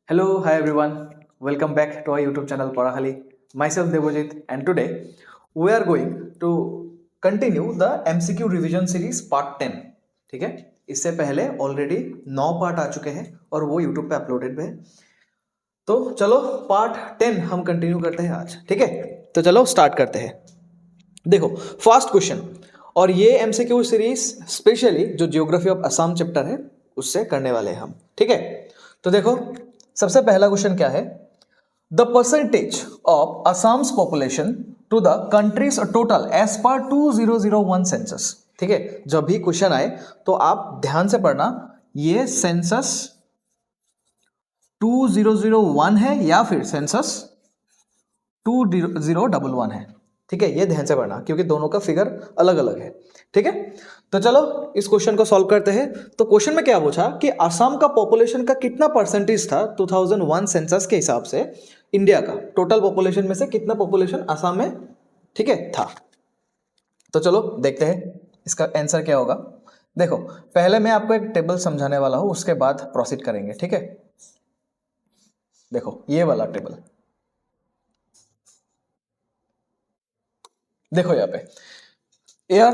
Hello, hi everyone. Welcome back to our YouTube channel Parahali. Myself Devojit, and today we are going to continue the MCQ revision series part 10. ठीक है, इससे पहले already 9 part आ चुके हैं और वो YouTube पे अपलोडेड है. तो चलो पार्ट 10 हम कंटिन्यू करते हैं आज. ठीक है, तो चलो स्टार्ट करते हैं. देखो फर्स्ट क्वेश्चन, और ये MCQ सीरीज स्पेशली जो जियोग्राफी ऑफ असम चैप्टर है उससे करने वाले हैं हम. ठीक है, तो देखो सबसे पहला क्वेश्चन क्या है. The percentage of Assam's population to the country's total as per 2001 census. ठीक है, जब भी क्वेश्चन आए तो आप ध्यान से पढ़ना, ये सेंसस 2001 है या फिर सेंसस 2011 है. ठीक है, ये ध्यान से पढ़ना क्योंकि दोनों का फिगर अलग अलग है. ठीक है, तो चलो इस क्वेश्चन को सॉल्व करते हैं. तो क्वेश्चन में क्या पूछा कि असम का पॉपुलेशन का कितना परसेंटेज था 2001 सेंसस के हिसाब से इंडिया का टोटल पॉपुलेशन में से कितना पॉपुलेशन असम में, ठीक है, था. तो चलो देखते हैं इसका आंसर क्या होगा. देखो पहले मैं आपको एक टेबल समझाने वाला हूं, उसके बाद प्रोसीड करेंगे. ठीक है, देखो ये वाला टेबल देखो यहाँ पे ईयर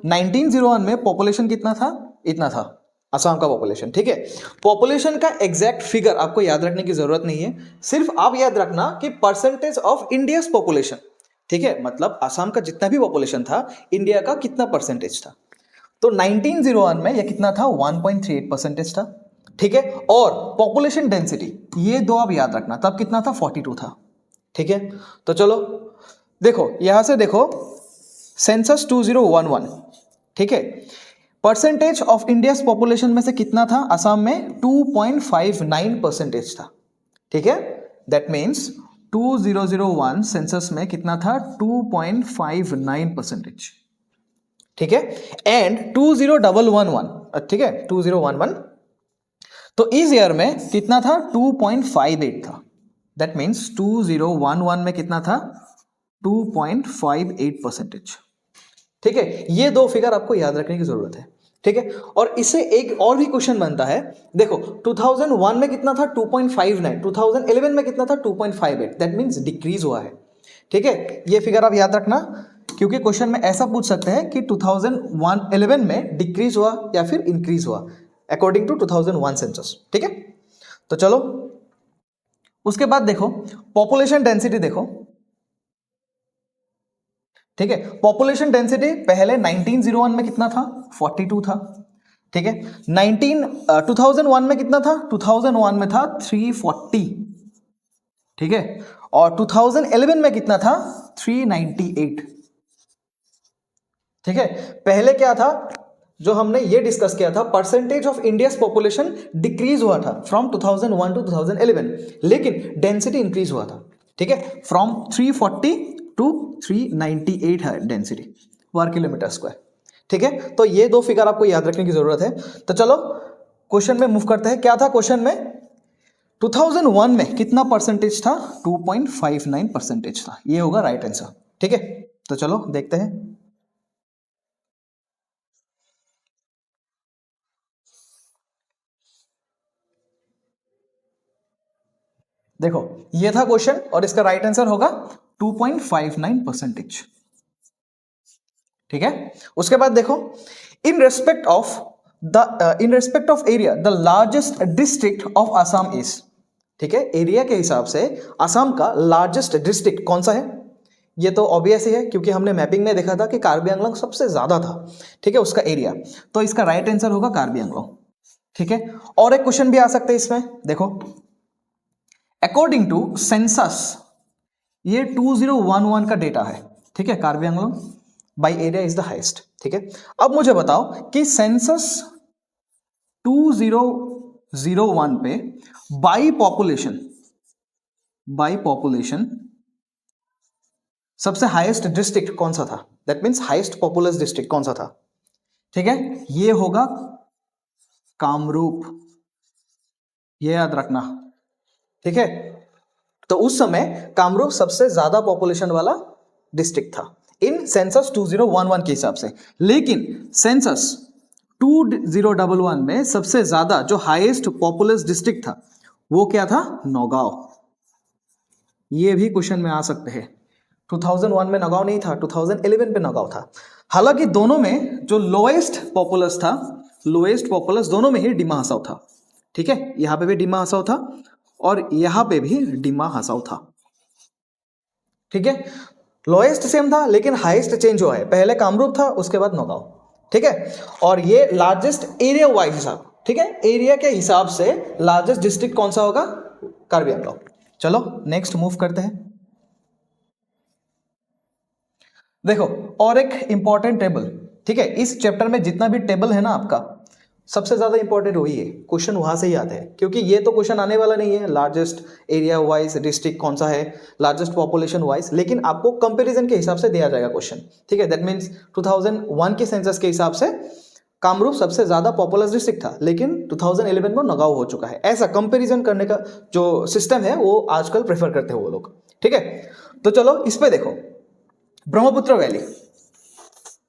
1901 में पॉपुलेशन कितना था, इतना था असम का पॉपुलेशन. ठीक है, पॉपुलेशन का एग्जैक्ट फिगर आपको याद रखने की जरूरत नहीं है, सिर्फ आप याद रखना कि परसेंटेज ऑफ इंडियाज पॉपुलेशन. ठीक है, मतलब असम का जितना भी पॉपुलेशन था इंडिया का कितना परसेंटेज था. तो 1901 में यह कितना था, 1.38% था. ठीक है, और पॉपुलेशन डेंसिटी ये दो आप याद रखना, तब कितना था, 42 था. ठीक है, तो चलो देखो यहां से देखो सेंसस 2011. ठीक है, परसेंटेज ऑफ इंडिया पॉपुलेशन में से कितना था असम में, 2.59% था. ठीक है, दैट मीन्स 2001 सेंसस में कितना था, 2.59%. ठीक है, एंड 2011, ठीक है 2011, तो इस ईयर में कितना था, 2.58 था. दैट मीन्स 2011 में कितना था, 2.58%. ठीक है, ये दो फिगर आपको याद रखने की जरूरत है. ठीक है, और इससे एक और भी क्वेश्चन बनता है. देखो 2001 में कितना था, 2.59. 2011 में कितना था, 2.58. दैट मीन्स डिक्रीज हुआ है. ठीक है, ये फिगर आप याद रखना क्योंकि क्वेश्चन में ऐसा पूछ सकते हैं कि 2011 में डिक्रीज हुआ या फिर इंक्रीज हुआ अकॉर्डिंग टू 2001 सेंसस. ठीक है, तो चलो उसके बाद देखो पॉपुलेशन डेंसिटी देखो. ठीक है, पॉपुलेशन डेंसिटी पहले 1901 में कितना था, 42 था. ठीक है, 2001 में कितना था, 2001 में था 340. ठीक है, और 2011 में कितना था, 398. ठीक है, पहले क्या था जो हमने ये डिस्कस किया था, percentage of India's population decrease हुआ था फ्रॉम 2001 टू 2011, लेकिन डेंसिटी इंक्रीज हुआ था. ठीक है, फ्रॉम 340 टू 398 है डेंसिटी पर किलोमीटर स्क्वायर. ठीक है, तो ये दो फिगर आपको याद रखने की जरूरत है. तो चलो क्वेश्चन में मूव करते हैं. क्या था क्वेश्चन में, 2001 में कितना परसेंटेज था, 2.59% था. ये होगा राइट आंसर. ठीक है, तो चलो देखते हैं. देखो ये था क्वेश्चन और इसका राइट आंसर होगा 2.59%. ठीक है, उसके बाद देखो in respect of area the largest district of Assam is. ठीक है, एरिया के हिसाब से असम का लार्जेस्ट डिस्ट्रिक्ट कौन सा है. ये तो ऑब्वियस ही है क्योंकि हमने मैपिंग में देखा था कि कार्बी आंगलोंग सबसे ज्यादा था. ठीक है, उसका एरिया, तो इसका राइट आंसर होगा कार्बी आंगलोंग. ठीक है, और एक क्वेश्चन भी आ सकता है इसमें. देखो अकॉर्डिंग टू सेंसस ये 2011 का डेटा है. ठीक है, Karbi Anglong by area is the highest. ठीक है, अब मुझे बताओ कि सेंसस 2001 पे बाय पॉपुलेशन सबसे हाईएस्ट डिस्ट्रिक्ट कौन सा था. That means highest populace district कौन सा था. ठीक है, ये होगा कामरूप, ये याद रखना. ठीक है, तो उस समय कामरूप सबसे ज्यादा पॉपुलेशन वाला डिस्ट्रिक्ट था इन सेंसस 2011 के हिसाब से. लेकिन सेंसस 2011 में सबसे ज्यादा जो हाईएस्ट पॉपुलस डिस्ट्रिक्ट था वो क्या था? नौगांव। ये भी क्वेश्चन में आ सकते हैं। 2001 में नौगांव नहीं था, 2011 पे नौगांव था। हालांकि दोनों में जो लोएस्ट पॉपुलस था, लोएस्ट पॉपुलस दोनों में ही डिमा हसाओ था। ठीक है, यहां पे भी डिमा हसाओ था और यहां पे भी डिमा हसाओ था। ठीक है, लोएस्ट सेम था लेकिन हाईएस्ट चेंज हुआ है, पहले कामरूप था उसके बाद नौगांव। ठीक है, और ये लार्जेस्ट एरिया वाइज हिसाब, ठीक है, एरिया के हिसाब से लार्जेस्ट डिस्ट्रिक्ट कौन सा होगा? कार्बी आंगलॉन्ग। चलो नेक्स्ट मूव करते हैं। देखो और एक इंपॉर्टेंट टेबल, ठीक है, इस चैप्टर में जितना भी टेबल है ना आपका, सबसे ज्यादा इंपॉर्टेंट वही है, क्वेश्चन वहां से ही आते हैं, क्योंकि ये तो क्वेश्चन आने वाला नहीं है लार्जेस्ट एरिया वाइज डिस्ट्रिक्ट कौन सा है, लार्जेस्ट पॉपुलेशन वाइज, लेकिन आपको कंपैरिजन के हिसाब से दिया जाएगा क्वेश्चन। ठीक है, दैट मीन्स 2001 के सेंसस के हिसाब से कामरूप सबसे ज्यादा पॉपुलस डिस्ट्रिक्ट था, लेकिन 2011 में नगांव हो चुका है। ऐसा कंपैरिजन करने का जो सिस्टम है वो आजकल प्रेफर करते हैं वो लोग। ठीक है, तो चलो इस पे देखो, ब्रह्मपुत्र वैली।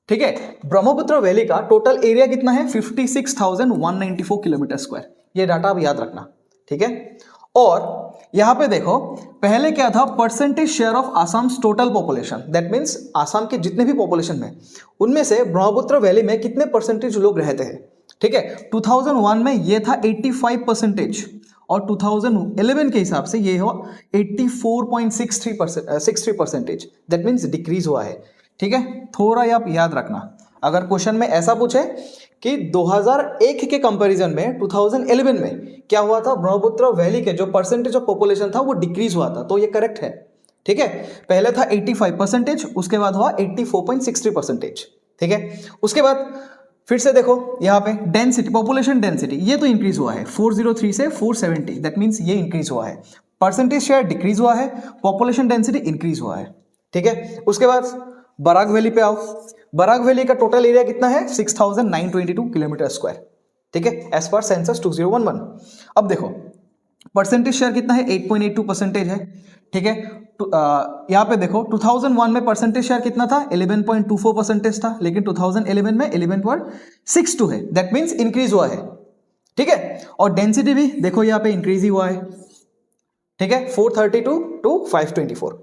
ठीक है, ब्रह्मपुत्र वैली का टोटल एरिया कितना है? 56,194 किलोमीटर स्क्वायर। ये डाटा आप याद रखना। ठीक है, और यहां पे देखो पहले क्या था? Percentage share of Assam total population, that means Assam के जितने भी पॉपुलेशन में, उनमें से ब्रह्मपुत्र वैली में कितने परसेंटेज लोग रहते हैं। ठीक है, 2001 में ये था 85% और 2011 के हिसाब से ये हुआ 84.63%, दैट मीन्स डिक्रीज हुआ है। ठीक है, थोड़ा आप याद रखना, अगर क्वेश्चन में ऐसा पूछे कि 2001 के कंपैरिजन में 2011 में क्या हुआ था, ब्रह्मपुत्र वैली के जो परसेंटेज ऑफ पॉपुलेशन था वो डिक्रीज हुआ था, तो ये करेक्ट है। ठीक है, पहले था 85%, उसके बाद हुआ 84.63%। ठीक है, उसके बाद फिर से देखो यहाँ पे डेंसिटी, पॉपुलेशन डेंसिटी, ये तो इंक्रीज हुआ है 403 से 470, दैट मीन्स ये इंक्रीज हुआ है। परसेंटेज शेयर डिक्रीज हुआ है, पॉपुलेशन डेंसिटी इंक्रीज हुआ है। ठीक है, उसके बाद बराक वैली पे आओ। बराक वैली का टोटल एरिया कितना है? 6,922 किलोमीटर स्क्वायर। ठीक है, एज पर सेंसस 2011। अब देखो परसेंटेज शेयर कितना है? 8.82% है। ठीक है, यहाँ पे देखो 2001 में परसेंटेज शेयर कितना था? 11.24% था, लेकिन 2011 में 11.62 है, दैट मीन्स इंक्रीज हुआ है। ठीक है, और डेंसिटी भी देखो यहाँ पे इंक्रीज ही हुआ है। ठीक है, 432 टू 524।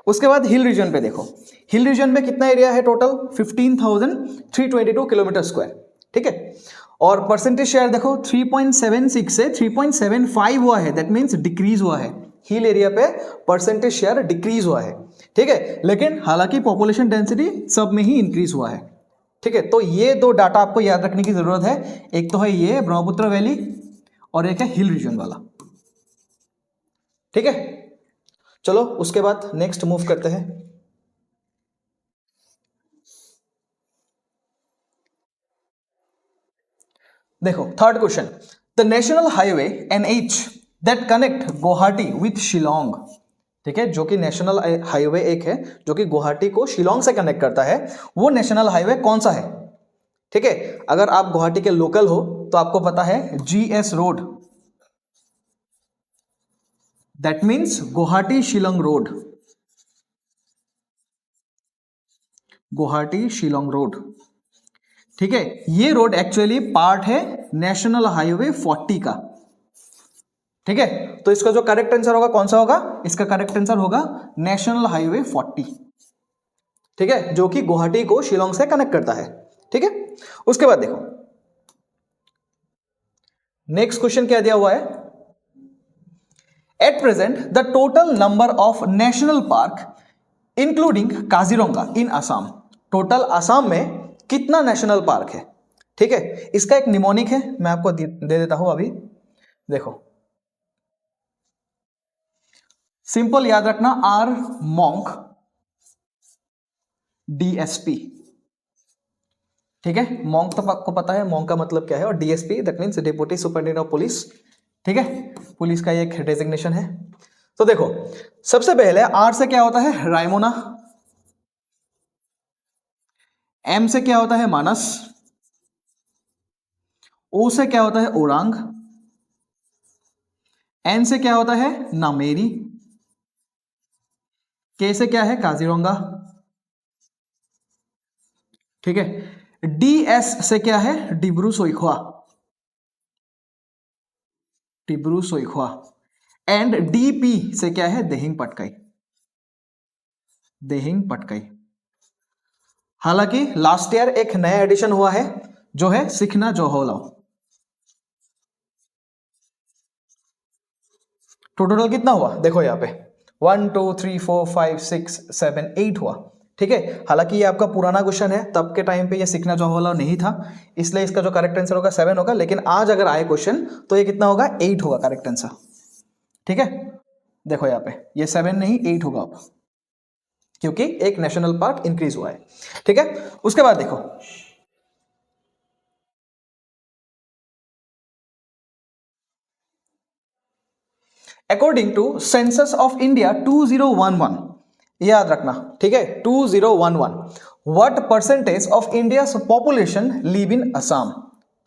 उसके बाद हिल रीजन पे देखो, हिल रीजन में कितना एरिया है टोटल? 15,322 kilometre square. ठीक है, और परसेंटेज शेयर देखो 3.76 से 3.75 हुआ है, दैट मीन्स डिक्रीज हुआ है। हिल एरिया पे परसेंटेज शेयर डिक्रीज हुआ है। ठीक है, लेकिन हालांकि पॉपुलेशन डेंसिटी सब में ही इंक्रीज हुआ है। ठीक है, तो ये दो डाटा आपको याद रखने की जरूरत है, एक तो है ये ब्रह्मपुत्र वैली और एक है हिल रीजन वाला। ठीक है, चलो उसके बाद नेक्स्ट मूव करते हैं। देखो third question, the national highway NH that connect Guwahati with Shillong. ठीक है, जो कि नेशनल हाईवे एक है जो कि गुवाहाटी को शिलोंग से कनेक्ट करता है, वो नेशनल हाईवे कौन सा है? ठीक है, अगर आप गुवाहाटी के लोकल हो तो आपको पता है GS road, that means Guwahati Shillong road, Guwahati Shillong road. ठीक है, ये रोड एक्चुअली पार्ट है नेशनल हाईवे 40 का। ठीक है, तो इसका जो करेक्ट आंसर होगा कौन सा होगा? इसका करेक्ट आंसर होगा नेशनल हाईवे 40। ठीक है, जो कि गुवाहाटी को शिलोंग से कनेक्ट करता है। ठीक है, उसके बाद देखो नेक्स्ट क्वेश्चन क्या दिया हुआ है? At present the total number of national park including Kaziranga in Assam. Total Assam में कितना नेशनल पार्क है? ठीक है, इसका एक निमोनिक है, मैं आपको दे देता हूं अभी। देखो सिंपल याद रखना, आर मॉन्क DSP। ठीक है, मॉन्क तो आपको पता है मॉन्क का मतलब क्या है, और DSP that means deputy superintendent of police. ठीक है, पुलिस का एक डेजिग्नेशन है। तो देखो सबसे पहले आर से क्या होता है? रायमोना। M से क्या होता है? मानस। O से क्या होता है? ओरांग। N से क्या होता है? नामेरी। K से क्या है? काजीरंगा। ठीक है, DS से क्या है? डिब्रू सोइखवा, डिब्रू सोइखवा। एंड डीपी से क्या है, दिहिंग पटकाई, दिहिंग पटकाई। हालांकि लास्ट ईयर एक नया एडिशन हुआ है जो है सिखना जोहोलाव। तो टोटल कितना हुआ देखो यहाँ पे 1 2 3 4 5 6 7 8 हुआ। ठीक है, हालांकि ये आपका पुराना क्वेश्चन है, तब के टाइम पे ये सीखना जोहोलाव नहीं था, इसलिए इसका जो करेक्ट आंसर होगा 7 होगा। लेकिन आज अगर आए क्वेश्चन तो ये कितना होगा, 8 होगा करेक्ट आंसर। ठीक है, देखो यहाँ पे ये 7 नहीं 8 होगा अब, क्योंकि एक नेशनल पार्क इंक्रीज हुआ है। ठीक है, उसके बाद देखो according to census of India 2011, याद रखना, ठीक है 2011, what percentage of India population live in Assam.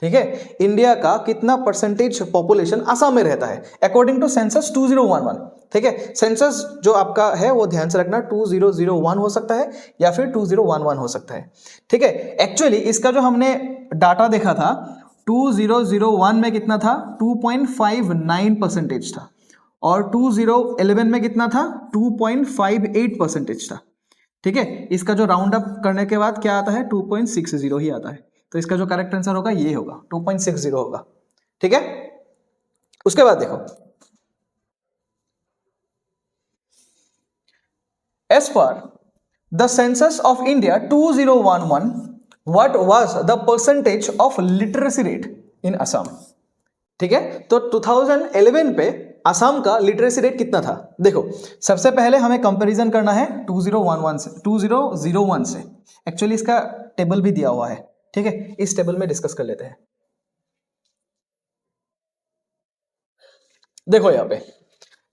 ठीक है, इंडिया का कितना परसेंटेज पॉपुलेशन असम में रहता है अकॉर्डिंग टू सेंसस 2011। ठीक है, सेंसस जो आपका है वो ध्यान से रखना 2001 हो सकता है या फिर 2011 हो सकता है। ठीक है, एक्चुअली इसका जो हमने डाटा देखा था 2001 में कितना था, 2.59% था, और 2011 में कितना था, 2.58% था। ठीक है, इसका जो राउंड अप करने के बाद क्या आता है, 2.60 ही आता है। तो इसका जो करेक्ट आंसर होगा ये होगा, 2.60 होगा। ठीक है, उसके बाद देखो as per the census of India 2011, what was the percentage of literacy rate in Assam. ठीक है, तो 2011 पे असम का लिटरेसी रेट कितना था, देखो सबसे पहले हमें कंपैरिजन करना है 2011 से, 2001 से। एक्चुअली इसका टेबल भी दिया हुआ है, ठीक है, इस टेबल में डिस्कस कर लेते हैं। देखो यहाँ पे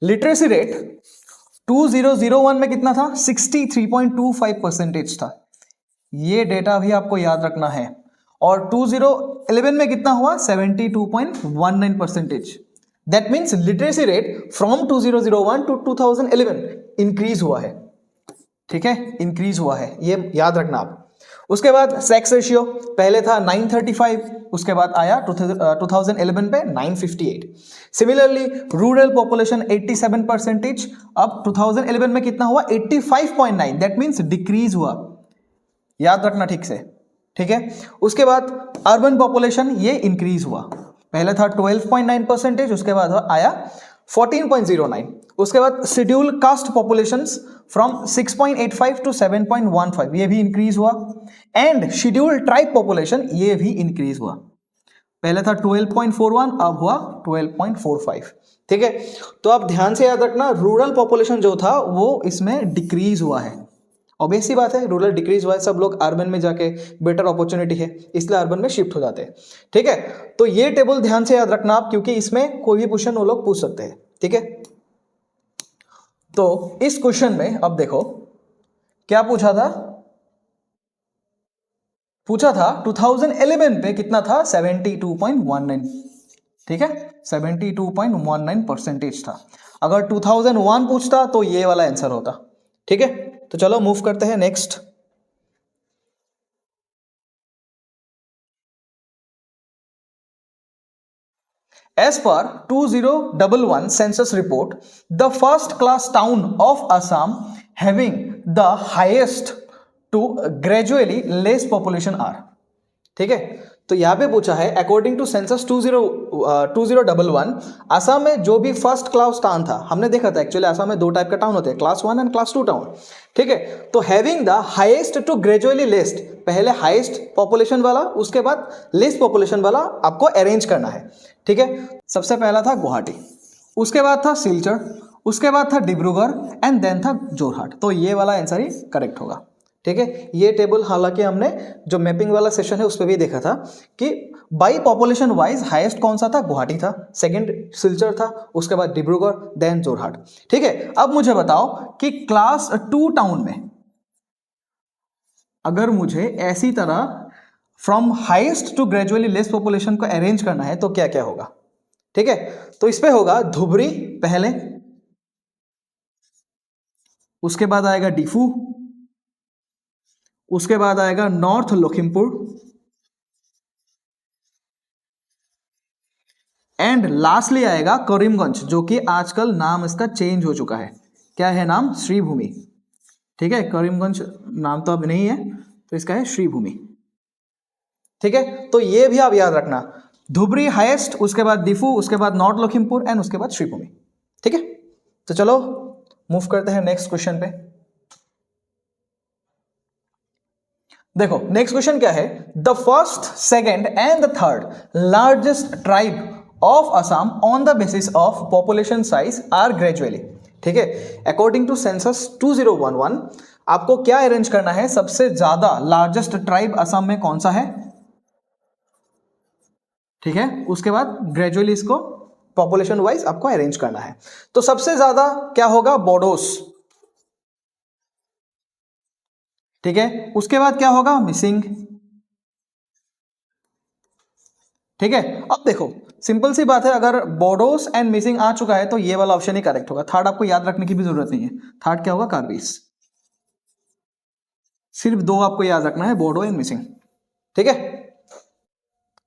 लिटरेसी रेट 2001 में कितना था, 63.25% था। ये डेटा भी आपको याद रखना है। और 2011 में कितना हुआ, 72.19%। That means literacy rate from 2001 to 2011 increase हुआ है। ठीक है, इंक्रीज हुआ है, ये याद रखना आप। उसके बाद सेक्स रेशियो पहले था 935, उसके बाद आया 2011 पे 958। सिमिलरली रूरल पॉपुलेशन 87%, अब 2011 में कितना हुआ, 85.9, दैट मीन्स डिक्रीज हुआ, याद रखना ठीक से। ठीक है, उसके बाद अर्बन पॉपुलेशन ये इंक्रीज हुआ, पहले था 12.9%, उसके बाद आया 14.09। उसके बाद schedule caste populations from 6.85 to 7.15, ये भी इंक्रीज हुआ। एंड शेड्यूल ट्राइब पॉपुलेशन ये भी इंक्रीज हुआ, पहले था 12.41, अब हुआ 12.45। ठीक है, तो आप ध्यान से याद रखना रूरल पॉपुलेशन जो था वो इसमें डिक्रीज हुआ है। ऑब्वियस सी बात है, रूरल डिक्रीज हुआ है, सब लोग अर्बन में जाके बेटर अपॉर्चुनिटी है इसलिए अर्बन में शिफ्ट हो जाते हैं। ठीक है, तो ये टेबल ध्यान से याद रखना आप, क्योंकि इसमें कोई भी क्वेश्चन वो लोग पूछ सकते हैं। ठीक है, तो इस क्वेश्चन में अब देखो क्या पूछा था, 2011 पे कितना था, 72.19। ठीक है, 72.19% था। अगर 2001 पूछता तो ये वाला आंसर होता। ठीक है, तो चलो मूव करते हैं next. As per 2011 census report, the first class town of Assam having the highest to gradually less population are। ठीक है, तो यहां पे पूछा है अकॉर्डिंग टू सेंसस 2011 असम में जो भी फर्स्ट क्लास टाउन था, हमने देखा था एक्चुअली असम में दो टाइप का टाउन होते हैं, क्लास 1 एंड क्लास 2 टाउन। ठीक है, तो having the highest to gradually least, पहले हाईएस्ट पॉपुलेशन वाला उसके बाद लेस्ट पॉपुलेशन वाला आपको अरेंज करना है। ठीक है, सबसे पहला था गुवाहाटी, उसके बाद था सिलचर, उसके बाद था डिब्रूगढ़ एंड देन था जोरहाट। तो ये वाला आंसर ही करेक्ट होगा। ठीक है, ये टेबल हालांकि हमने जो मैपिंग वाला सेशन है उस पर भी देखा था कि बाई पॉपुलेशन वाइज हाईएस्ट कौन सा था, गुवाहाटी था, सेकंड सिलचर था, उसके बाद डिब्रूगढ़, देन जोरहाट। ठीक है, अब मुझे बताओ कि क्लास 2 टाउन में अगर मुझे ऐसी तरह from highest to gradually less population को अरेंज करना है तो क्या क्या होगा। ठीक है, तो इस पे होगा धुबरी पहले, उसके बाद आएगा डिफू, उसके बाद आएगा नॉर्थ लखीमपुर एंड लास्टली आएगा करीमगंज, जो कि आजकल नाम इसका चेंज हो चुका है। क्या है नाम? श्रीभूमि। ठीक है, करीमगंज नाम तो अब नहीं है, तो इसका है श्रीभूमि। ठीक है, तो ये भी आप याद रखना, धुबरी हाईएस्ट, उसके बाद दिफू, उसके बाद नॉर्थ लखीमपुर एंड उसके बाद श्रीभूमि। ठीक है, तो चलो मूव करते हैं नेक्स्ट क्वेश्चन पे। देखो नेक्स्ट क्वेश्चन क्या है, the first, second and the third largest tribe of Assam on the basis of population size are gradually. ठीक है, अकॉर्डिंग टू सेंसस 2011 आपको क्या अरेंज करना है, सबसे ज्यादा लार्जेस्ट ट्राइब असम में कौन सा है। ठीक है, उसके बाद ग्रेजुअली इसको पॉपुलेशन वाइज आपको अरेंज करना है। तो सबसे ज्यादा क्या होगा? बोडोस। ठीक है, उसके बाद क्या होगा? मिसिंग। ठीक है, अब देखो सिंपल सी बात है, अगर बोडोस एंड मिसिंग आ चुका है तो ये वाला ऑप्शन ही करेक्ट होगा। थर्ड आपको याद रखने की भी जरूरत नहीं है। थर्ड क्या होगा? कार्बीस। सिर्फ दो आपको याद रखना है, बोडो एंड मिसिंग। ठीक है,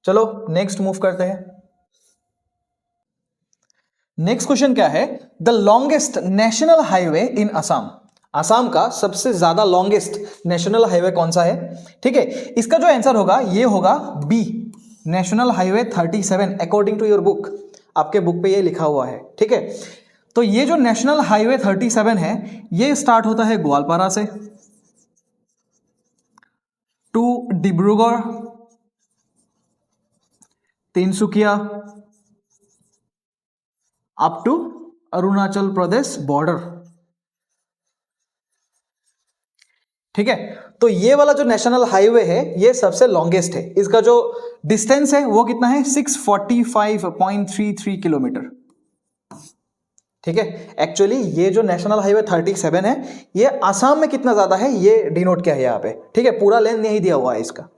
चलो नेक्स्ट मूव करते हैं। नेक्स्ट क्वेश्चन क्या है, the longest national highway in Assam. Assam का सबसे ज्यादा लॉन्गेस्ट नेशनल हाईवे कौन सा है? ठीक है, इसका जो आंसर होगा ये होगा B, national highway 37, according to your book. आपके बुक पे ये लिखा हुआ है। ठीक है, तो ये जो नेशनल हाईवे 37 है, ये स्टार्ट होता है ग्वालपारा से to Dibrugarh, Tinsukia, up to Arunachal Pradesh border. ठीक है, तो ये वाला जो नेशनल हाईवे है ये सबसे लॉन्गेस्ट है। इसका जो डिस्टेंस है वो कितना है? 645.33 किलोमीटर। ठीक है, एक्चुअली ये जो नेशनल हाईवे 37 है ये आसाम में कितना ज्यादा है ये डिनोट किया है यहाँ पे। ठीक है, पूरा लेंथ नहीं दिया हुआ है इसका।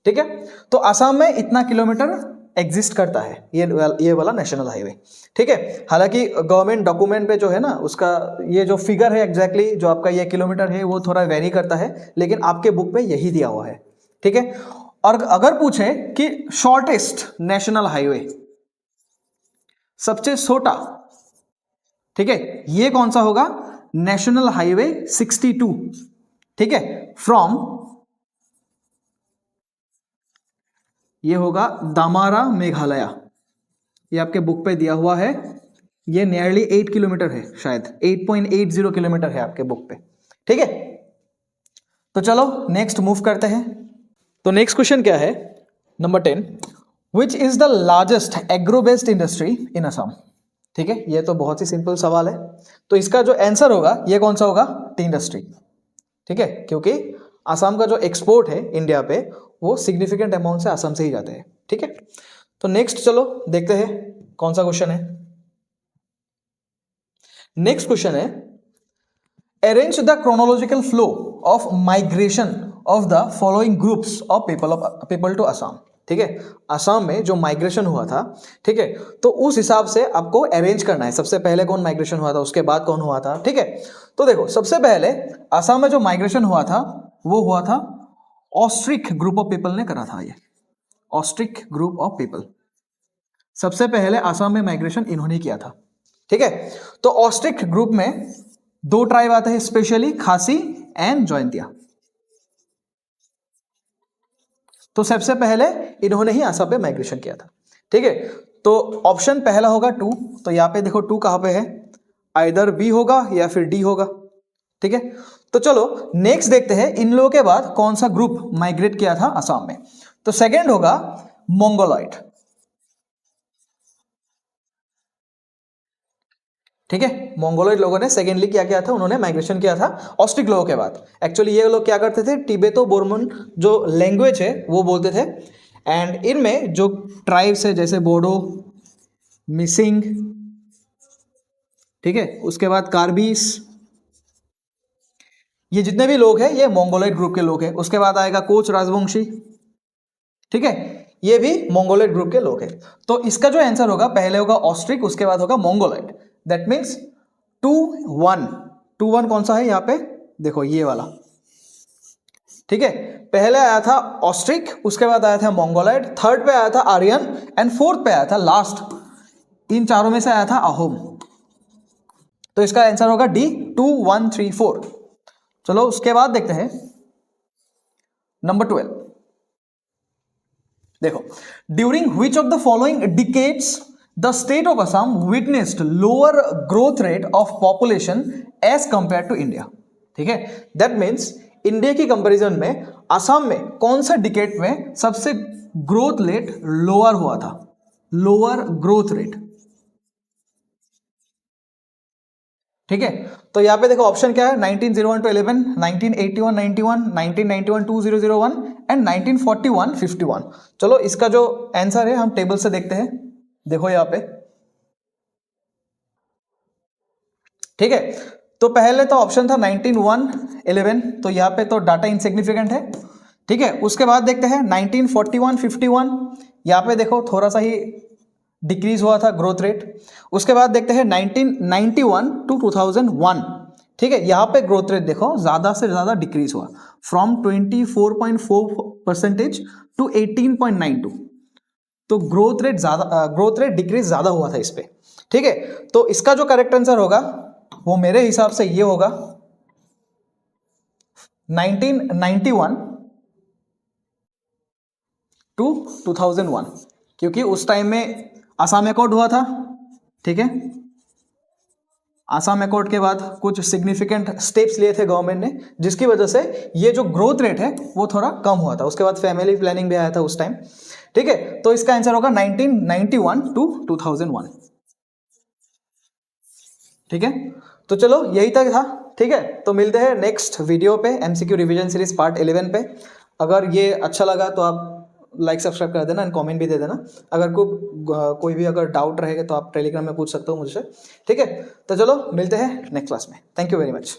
ठीक है, तो आसाम में इतना किलोमीटर एग्जिस्ट करता है ये वाला नेशनल हाईवे। ठीक है, हालांकि गवर्नमेंट डॉक्यूमेंट पे जो है ना उसका ये जो फिगर है एग्जैक्टली जो आपका ये किलोमीटर है वो थोड़ा वेरी करता है, लेकिन आपके बुक पे यही दिया हुआ है। ठीक है, और अगर पूछे कि शॉर्टेस्ट नेशनल हाईवे, सबसे छोटा, ठीक है, ये कौन सा होगा? National highway 62। ठीक है, फ्रॉम, ये होगा दामारा मेघालय। ये आपके बुक पे दिया हुआ है, ये नियरली 8 किलोमीटर है, शायद 8.80 किलोमीटर है आपके बुक पे। ठीक है, तो चलो नेक्स्ट मूव करते हैं। तो नेक्स्ट क्वेश्चन क्या है, number 10, which is the largest agro based industry in Assam. ठीक है, ये तो बहुत ही सिंपल सवाल है, तो इसका जो आंसर होगा ये कौन सा होगा? T industry. ठीक है, क्योंकि असम का जो एक्सपोर्ट है इंडिया पे वो सिग्निफिकेंट अमाउंट से असम से ही जाते हैं। ठीक है, तो नेक्स्ट चलो देखते हैं कौन सा क्वेश्चन है। नेक्स्ट क्वेश्चन है, arrange the chronological flow of migration of the following groups of people to Assam. ठीक है, असम में जो माइग्रेशन हुआ था, ठीक है, तो उस हिसाब से आपको अरेंज करना है। सबसे पहले कौन माइग्रेशन हुआ था, उसके बाद कौन हुआ था। ठीक है, तो देखो सबसे पहले असम में जो माइग्रेशन हुआ था वो हुआ था ऑस्ट्रिक ग्रुप ऑफ पीपल ने करा था। ये ऑस्ट्रिक ग्रुप ऑफ पीपल सबसे पहले असम में माइग्रेशन इन्होंने किया था। ठीक है, तो ऑस्ट्रिक ग्रुप में दो ट्राइब आते हैं स्पेशली, खासी एंड जॉइंतिया। तो सबसे पहले इन्होंने ही असम पे माइग्रेशन किया था। ठीक है, तो ऑप्शन पहला होगा 2। तो यहां पे देखो 2 कहां पे है, आइदर बी होगा या फिर डी होगा। ठीक है, तो चलो नेक्स्ट देखते हैं इन लोगों के बाद कौन सा ग्रुप माइग्रेट किया था असम में। तो सेकंड होगा मंगोलॉइड। ठीक है, मंगोलॉइड लोगों ने सेकेंडली क्या किया था, उन्होंने माइग्रेशन किया था ऑस्ट्रिक लोगों के बाद। एक्चुअली ये लोग क्या करते थे, टिबेतो बोर्मन जो लैंग्वेज है वो बोलते थे, एंड इनमें जो ट्राइब्स है जैसे बोडो, मिसिंग, ठीक है, उसके बाद कार्बीस, ये जितने भी लोग हैं ये मंगोलॉइड ग्रुप के लोग हैं। उसके बाद आएगा कोच राजवंशी। ठीक है, ये भी मंगोलॉइड ग्रुप के लोग हैं। तो इसका जो आंसर होगा पहले होगा ऑस्ट्रिक, उसके बाद होगा मंगोलॉइड। दैट मीन्स 2-1 कौन सा है यहाँ पे, देखो ये वाला। ठीक है, पहले आया था ऑस्ट्रिक, उसके बाद आया था मंगोलॉइड, थर्ड पे आया था आर्यन, एंड फोर्थ पे आया था लास्ट इन चारों में से आया था अहोम। तो इसका आंसर होगा डी 2134। चलो उसके बाद देखते हैं नंबर 12। देखो, during which of the following decades the state of Assam witnessed lower growth rate of population as compare to India. ठीक है, दैट मीन्स इंडिया की कंपैरिजन में असम में कौन सा डिकेड में सबसे ग्रोथ रेट लोअर हुआ था, लोअर ग्रोथ रेट। ठीक है, तो यहां पे देखो ऑप्शन क्या है, 1901 to 11, 1981 91, 1991 2001 एंड 1941 51। चलो इसका जो आंसर है हम टेबल से देखते हैं। देखो यहां पे, ठीक है, तो पहले तो ऑप्शन था 1901 11, तो यहां पे तो डाटा इनसिग्निफिकेंट है। ठीक है, उसके बाद देखते हैं 1941 51, यहां पे देखो थोड़ा सा ही डिक्रीज हुआ था ग्रोथ रेट। उसके बाद देखते हैं 1991 to 2001। ठीक है, यहां पे ग्रोथ रेट देखो ज्यादा से ज्यादा डिक्रीज हुआ, फ्रॉम 24.4% टू 18.92। तो ग्रोथ रेट डिक्रीज ज्यादा हुआ था इस पे। ठीक है, तो इसका जो करेक्ट आंसर होगा वो मेरे हिसाब से ये होगा 1991 टू 2001, क्योंकि उस टाइम में आसाम अकॉर्ड हुआ था। ठीक है, आसाम अकॉर्ड के बाद कुछ सिग्निफिकेंट स्टेप्स लिए थे गवर्नमेंट ने, जिसकी वजह से ये जो ग्रोथ रेट है वो थोड़ा कम हुआ था। उसके बाद फैमिली प्लानिंग भी आया था उस टाइम। ठीक है, तो इसका आंसर होगा 1991 टू 2001। ठीक है, तो चलो यही तक था। ठीक है, तो मिलते हैं नेक्स्ट वीडियो पे, एमसीक्यू रिवीजन सीरीज पार्ट 11 पे। अगर ये अच्छा लगा तो आप लाइक सब्सक्राइब कर देना एंड कमेंट भी दे देना। अगर कोई भी अगर डाउट रहेगा तो आप टेलीग्राम में पूछ सकते हो मुझसे। ठीक है, तो चलो मिलते हैं नेक्स्ट क्लास में। Thank you very much.